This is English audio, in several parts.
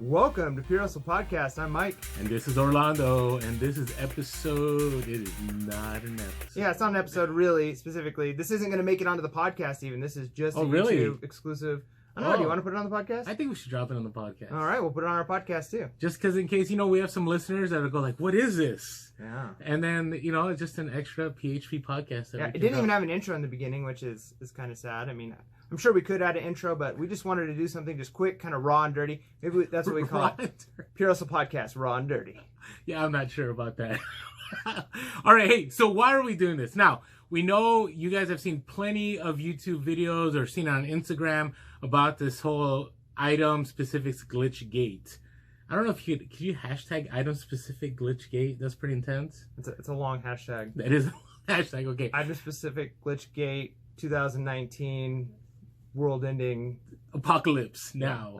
Welcome to Pure Hustle Podcast. I'm Mike. And this is Orlando, and this is episode. It is not an episode. Yeah, it's not an episode really, specifically. This isn't going to make it onto the podcast even. This is just a YouTube exclusive. I don't know, do you want to put it on the podcast? I think we should drop it on the podcast. All right, we'll put it on our podcast too. Just because in case, we have some listeners that will go like, what is this? Yeah. And then, it's just an extra PHP podcast. Yeah, it didn't even have an intro in the beginning, which is kind of sad. I mean, I'm sure we could add an intro, but we just wanted to do something just quick, kind of raw and dirty. Maybe that's what we call it. Pure Hustle Podcast, raw and dirty. Yeah, I'm not sure about that. All right, hey, so why are we doing this? Now, we know you guys have seen plenty of YouTube videos or seen it on Instagram about this whole item specifics Glitchgate. I don't know if could you hashtag item specific Glitchgate? That's pretty intense. It's a long hashtag. That is a hashtag, okay. Item specific Glitchgate 2019 world ending apocalypse now.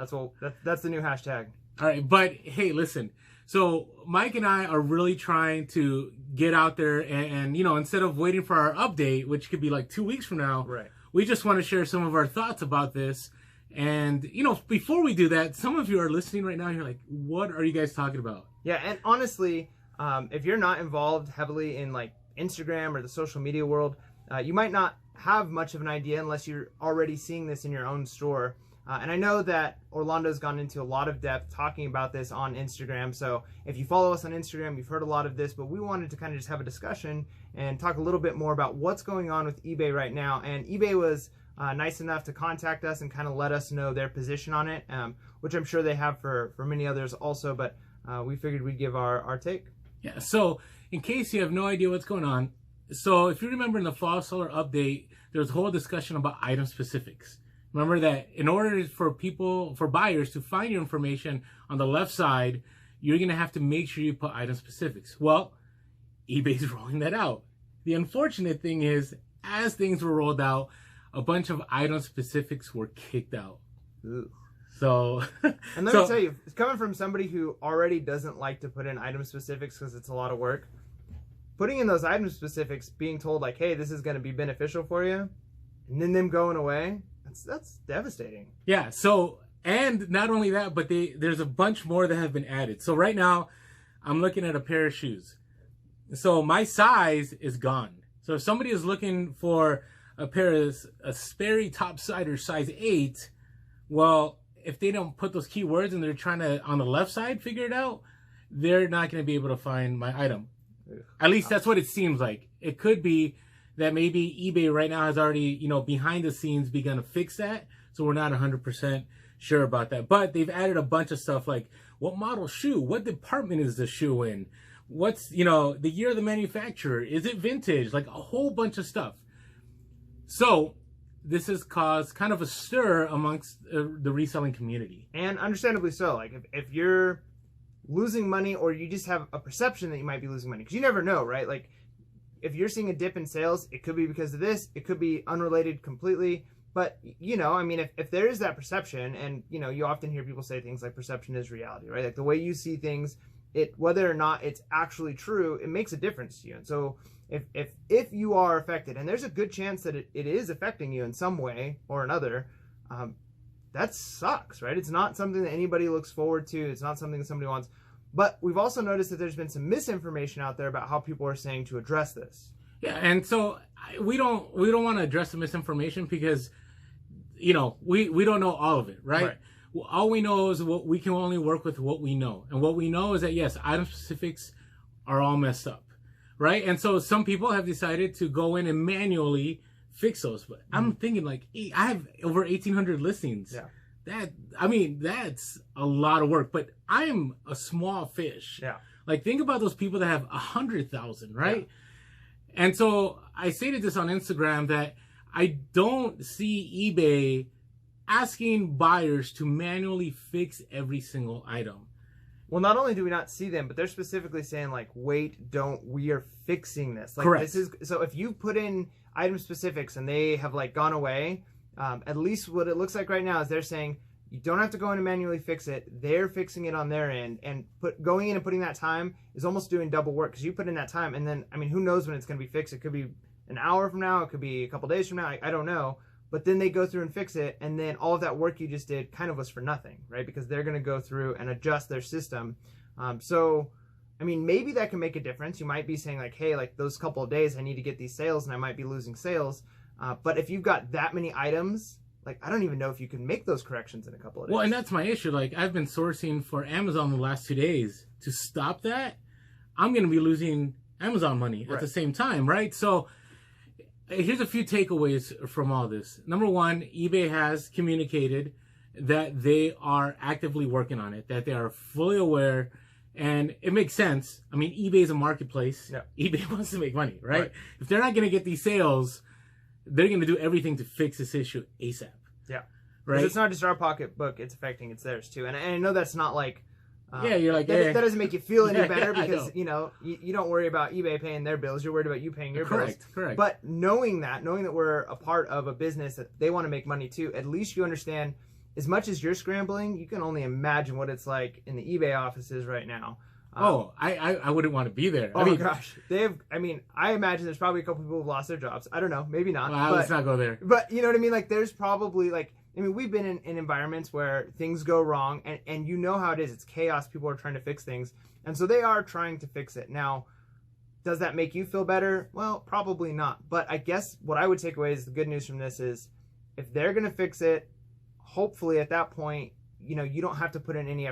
That's the new hashtag. All right, but hey, listen. So Mike and I are really trying to get out there and instead of waiting for our update, which could be like 2 weeks from now, right? We just want to share some of our thoughts about this. And, before we do that, some of you are listening right now. You're like, what are you guys talking about? Yeah. And honestly, if you're not involved heavily in like Instagram or the social media world, you might not have much of an idea unless you're already seeing this in your own store. And I know that Orlando's gone into a lot of depth talking about this on Instagram. So if you follow us on Instagram, you've heard a lot of this, but we wanted to kind of just have a discussion and talk a little bit more about what's going on with eBay right now. And eBay was nice enough to contact us and kind of let us know their position on it, which I'm sure they have for many others also, but we figured we'd give our take. Yeah, so in case you have no idea what's going on, so if you remember in the fall seller update, there was a whole discussion about item specifics. Remember that in order for buyers to find your information on the left side, you're going to have to make sure you put item specifics. Well, eBay's rolling that out. The unfortunate thing is, as things were rolled out, a bunch of item specifics were kicked out. Ooh. So, and let me tell you, it's coming from somebody who already doesn't like to put in item specifics because it's a lot of work. Putting in those item specifics, being told like, hey, this is going to be beneficial for you, and then them going away, that's devastating. Yeah, so, and not only that, but there's a bunch more that have been added. So right now, I'm looking at a pair of shoes. So my size is gone. So if somebody is looking for a pair of a Sperry topsider size 8, well, if they don't put those keywords and they're trying to, on the left side, figure it out, they're not going to be able to find my item. At least that's what it seems like. It could be that maybe eBay right now has already, behind the scenes begun to fix that. So we're not 100% sure about that. But they've added a bunch of stuff like what model shoe, what department is the shoe in, what's, the year of the manufacturer, is it vintage, like a whole bunch of stuff. So this has caused kind of a stir amongst the reselling community. And understandably so. Like if you're losing money or you just have a perception that you might be losing money, because you never know, right? Like if you're seeing a dip in sales, it could be because of this, it could be unrelated completely, but if there is that perception, and you often hear people say things like perception is reality, right? Like the way you see things, whether or not it's actually true, it makes a difference to you. And so if you are affected, and there's a good chance that it is affecting you in some way or another, that sucks, right? It's not something that anybody looks forward to. It's not something that somebody wants. But we've also noticed that there's been some misinformation out there about how people are saying to address this. Yeah, and so we don't want to address the misinformation because, we don't know all of it, right? Well, all we know is we can only work with what we know. And what we know is that, yes, item specifics are all messed up, right? And so some people have decided to go in and manually fix those. But I'm thinking like, I have over 1,800 listings. Yeah. That's a lot of work, but I'm a small fish. Yeah. Like think about those people that have 100,000, right? Yeah. And so I stated this on Instagram that I don't see eBay asking buyers to manually fix every single item. Well, not only do we not see them, but they're specifically saying like, wait, we are fixing this. Like, correct. So if you put in item specifics and they have like gone away, at least what it looks like right now is they're saying you don't have to go in and manually fix it. They're fixing it on their end, and going in and putting that time is almost doing double work because you put in that time, and then who knows when it's going to be fixed? It could be an hour from now, it could be a couple days from now. I don't know, but then they go through and fix it, and then all of that work you just did kind of was for nothing, right? Because they're going to go through and adjust their system. So, I mean, maybe that can make a difference. You might be saying like, hey, like those couple of days I need to get these sales and I might be losing sales. But if you've got that many items, like I don't even know if you can make those corrections in a couple of days. Well, and that's my issue. Like I've been sourcing for Amazon the last 2 days. To stop that, I'm going to be losing Amazon money at the same time, right? So here's a few takeaways from all this. Number one, eBay has communicated that they are actively working on it, that they are fully aware, and it makes sense. I mean, eBay is a marketplace. Yeah. eBay wants to make money, right? If they're not going to get these sales, they're going to do everything to fix this issue ASAP. Yeah. Right? It's not just our pocketbook it's affecting, it's theirs too. And I know that's not like... you're like... That doesn't make you feel any better because, you know, you don't worry about eBay paying their bills. You're worried about you paying your bills. Correct. But knowing that we're a part of a business that they want to make money too, at least you understand, as much as you're scrambling, you can only imagine what it's like in the eBay offices right now. I wouldn't want to be there. Oh, gosh. I imagine there's probably a couple people who've lost their jobs. I don't know. Maybe not. Well, let's not go there. But you know what I mean? Like, there's probably, like, I mean, we've been in environments where things go wrong, and you know how it is. It's chaos. People are trying to fix things. And so they are trying to fix it. Now, does that make you feel better? Well, probably not. But I guess what I would take away is the good news from this is if they're going to fix it, hopefully at that point, you know, you don't have to put in any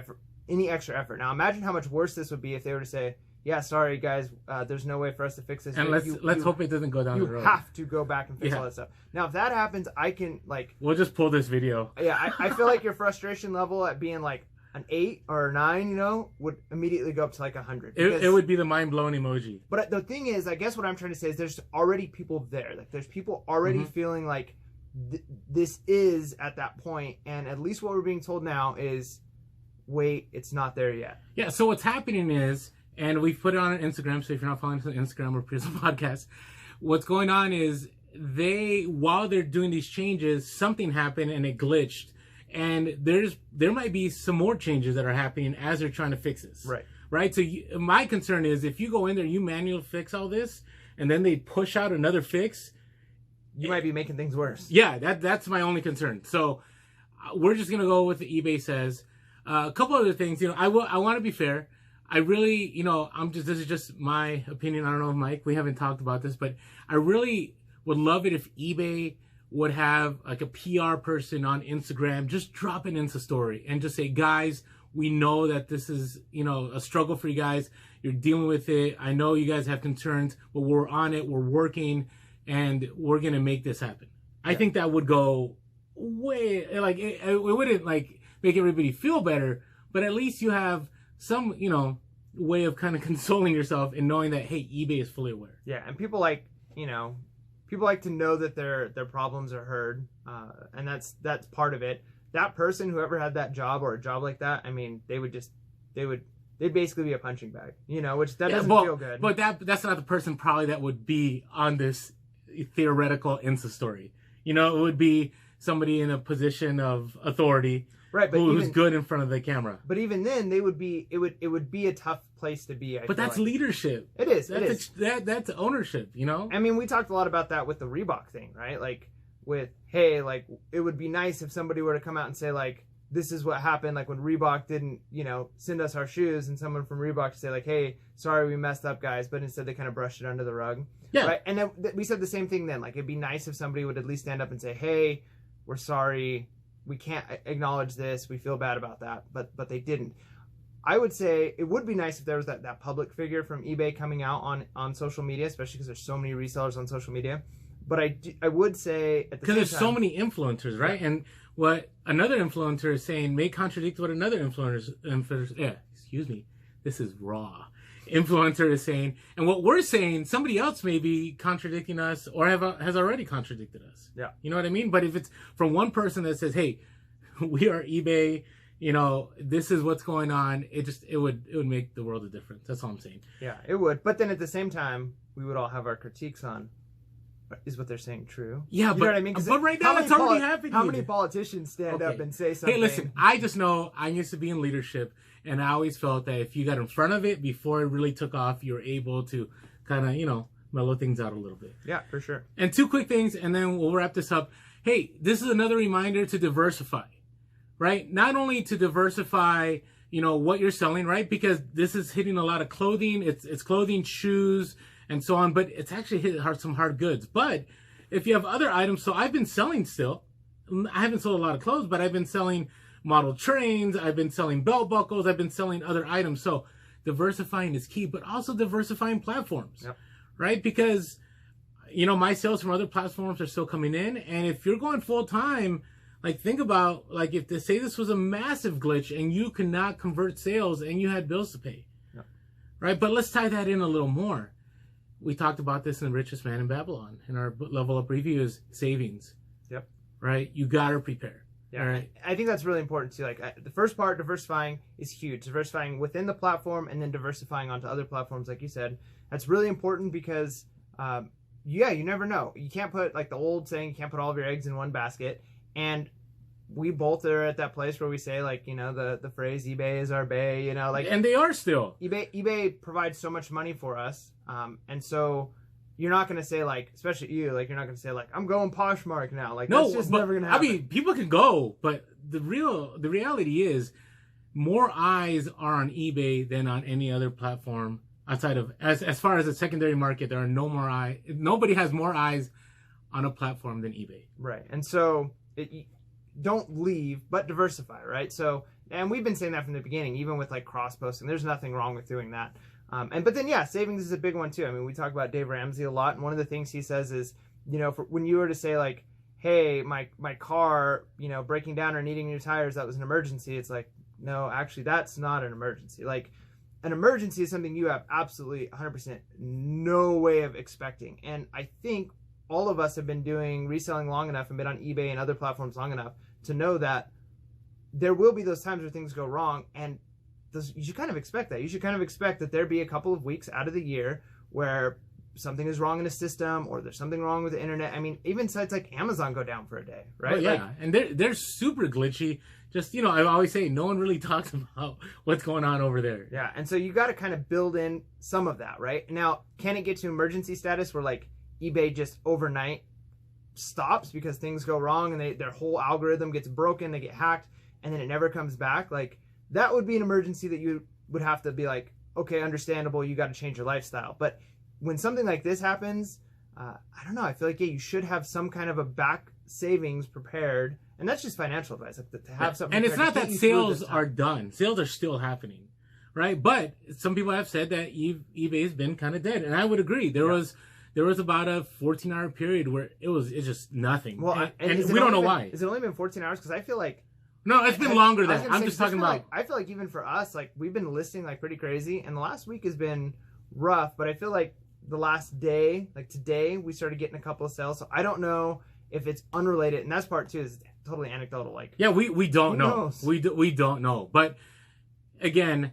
extra effort. Now, imagine how much worse this would be if they were to say, yeah, sorry, guys, there's no way for us to fix this. And let's hope it doesn't go down the road. You have to go back and fix all that stuff. Now, if that happens, I can, like... We'll just pull this video. Yeah, I feel like your frustration level at being, like, an 8 or a 9, you know, would immediately go up to, like, 100. It would be the mind-blowing emoji. But the thing is, I guess what I'm trying to say is there's already people there. Like, there's people already feeling like this is at that point, and at least what we're being told now is, wait, it's not there yet. Yeah, so what's happening is... And we've put it on Instagram, so if you're not following us on Instagram or Prism Podcast, what's going on is while they're doing these changes, something happened and it glitched. And there might be some more changes that are happening as they're trying to fix this. Right? So my concern is if you go in there, you manually fix all this, and then they push out another fix. You might be making things worse. Yeah, that's my only concern. So we're just going to go with what eBay says. A couple other things, you know, I want to be fair. I really, you know, this is just my opinion. I don't know, Mike, we haven't talked about this, but I really would love it if eBay would have like a PR person on Instagram just drop an Insta story and just say, guys, we know that this is, you know, a struggle for you guys. You're dealing with it. I know you guys have concerns, but we're on it. We're working, and we're going to make this happen. Yeah. I think that would go way, like, it wouldn't like make everybody feel better, but at least you have some, you know, way of kind of consoling yourself and knowing that, hey, eBay is fully aware. Yeah, and people like, you know, people like to know that their problems are heard, and that's part of it. That person, whoever had that job or a job like that, I mean, they'd basically be a punching bag, you know, which doesn't feel good. But that's not the person probably that would be on this theoretical Insta story. You know, it would be somebody in a position of authority. Right, but who's good in front of the camera. But even then, it would be a tough place to be. But that's leadership. It is. That's ownership, you know? I mean, we talked a lot about that with the Reebok thing, right? Like, hey, like, it would be nice if somebody were to come out and say, like, this is what happened, like, when Reebok didn't, you know, send us our shoes, and someone from Reebok to say, like, hey, sorry, we messed up, guys, but instead they kind of brushed it under the rug. Yeah. Right? And then we said the same thing then. Like, it'd be nice if somebody would at least stand up and say, hey, we're sorry, we can't acknowledge this, we feel bad about that, but they didn't. I would say it would be nice if there was that public figure from eBay coming out on social media, especially because there's so many resellers on social media. But I would say at the same time, because there's so many influencers, right? Yeah. And what another influencer is saying may contradict what another this is raw. Influencer is saying, and what we're saying, somebody else may be contradicting us or has already contradicted us. Yeah. You know what I mean? But if it's from one person that says, hey, we are eBay, you know, this is what's going on, it would make the world a difference. That's all I'm saying. Yeah, it would. But then at the same time, we would all have our critiques on, is what they're saying true? Yeah, you know what I mean? But right now it's already happening. How many politicians stand up and say something? Hey, listen, I just know I used to be in leadership, and I always felt that if you got in front of it before it really took off, you were able to kind of, you know, mellow things out a little bit. Yeah, for sure. And two quick things, and then we'll wrap this up. hey, this is another reminder to diversify, right? Not only to diversify, what you're selling, right? Because this is hitting a lot of clothing. It's clothing, shoes, and so on, but it's actually hit some hard goods. But if you have other items, so I've been selling still. I haven't sold a lot of clothes, but I've been selling model trains. I've been selling belt buckles. I've been selling other items. So diversifying is key, but also diversifying platforms, right? Because, my sales from other platforms are still coming in. And if you're going full time, like think about, like if say this was a massive glitch and you could not convert sales and you had bills to pay, right? But let's tie that in a little more. We talked about this in The Richest Man in Babylon in our level up review is savings. Yep. Right? You got to prepare. Yeah. Right? I think that's really important too. Like the first part, diversifying is huge. Diversifying within the platform and then diversifying onto other platforms, like you said. That's really important because, you never know. You can't put, like the old saying, you can't put all of your eggs in one basket. And we both are at that place where we say, like, the phrase eBay is our bay, and they are still. eBay provides so much money for us. And so you're not going to say, like, especially you, like, you're not going to say, like, I'm going Poshmark now. Like, no, that's just never going to happen. I mean, people can go, but the reality is more eyes are on eBay than on any other platform outside of, as far as the secondary market, there are no more eyes. Nobody has more eyes on a platform than eBay. Right. And so don't leave, but diversify, right? So, and we've been saying that from the beginning, even with like cross posting, there's nothing wrong with doing that. But then, savings is a big one too. I mean, we talk about Dave Ramsey a lot, and one of the things he says is, when you were to say like, hey, my car, breaking down or needing new tires, that was an emergency. It's like, no, actually, that's not an emergency. Like, an emergency is something you have absolutely 100% no way of expecting. And I think all of us have been doing reselling long enough and been on eBay and other platforms long enough to know that there will be those times where things go wrong, and you should kind of expect that. You should kind of expect that there be a couple of weeks out of the year where something is wrong in a system or there's something wrong with the internet. I mean, even sites like Amazon go down for a day, right? Well, yeah, and they're super glitchy. Just, I always say no one really talks about what's going on over there. Yeah, and so you got to kind of build in some of that, right? Now, can it get to emergency status where like eBay just overnight stops because things go wrong and their whole algorithm gets broken, they get hacked, and then it never comes back? Like, that would be an emergency that you would have to be like, okay, understandable, you got to change your lifestyle. But when something like this happens, I don't know, I feel like, you should have some kind of a back savings prepared. And that's just financial advice, like to have something. And it's not that sales are done. Sales are still happening, right? But some people have said that eBay's been kind of dead. And I would agree. There was about a 14-hour period where it's just nothing. Well, and we don't know why. Has it only been 14 hours? Because I feel like... No, it's been longer than that. I'm just talking about... I feel like even for us, like, we've been listing like pretty crazy. And the last week has been rough. But I feel like the last day, like today, we started getting a couple of sales. So I don't know if it's unrelated. And that's part two, is totally anecdotal. Like, yeah, we don't know. Knows? We don't know. But again,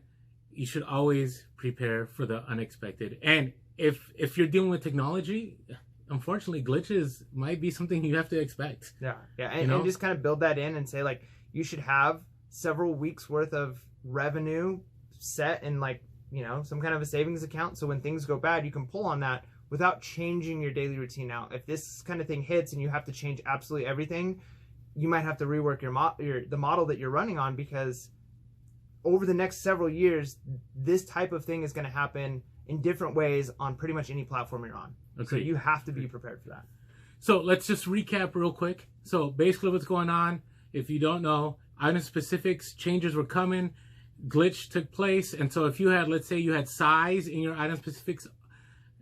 you should always prepare for the unexpected. And if you're dealing with technology, unfortunately, glitches might be something you have to expect. Yeah, and just kind of build that in and say, like, you should have several weeks worth of revenue set in, like, some kind of a savings account. So when things go bad, you can pull on that without changing your daily routine. Now, if this kind of thing hits and you have to change absolutely everything, you might have to rework the model that you're running on, because over the next several years, this type of thing is going to happen in different ways on pretty much any platform you're on. Okay. So you have to be prepared for that. So let's just recap real quick. So basically what's going on, if you don't know, item specifics changes were coming, glitch took place. And so if you had, let's say you had size in your item specifics,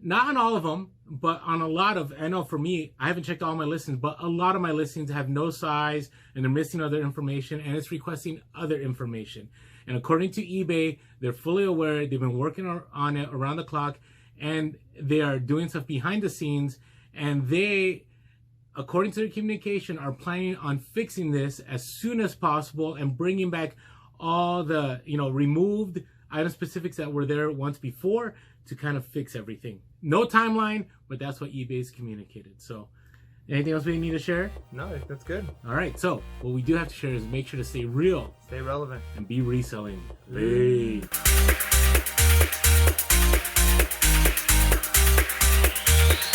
not on all of them, but on a lot of, I know for me, I haven't checked all my listings, but a lot of my listings have no size and they're missing other information and it's requesting other information. And according to eBay, they're fully aware. They've been working on it around the clock, and they are doing stuff behind the scenes. And they, according to their communication, are planning on fixing this as soon as possible and bringing back all the, removed item specifics that were there once before to kind of fix everything. No timeline, but that's what eBay's communicated. So, anything else we need to share? No, that's good. All right. So, what we do have to share is make sure to stay real, stay relevant, and be reselling. Hey.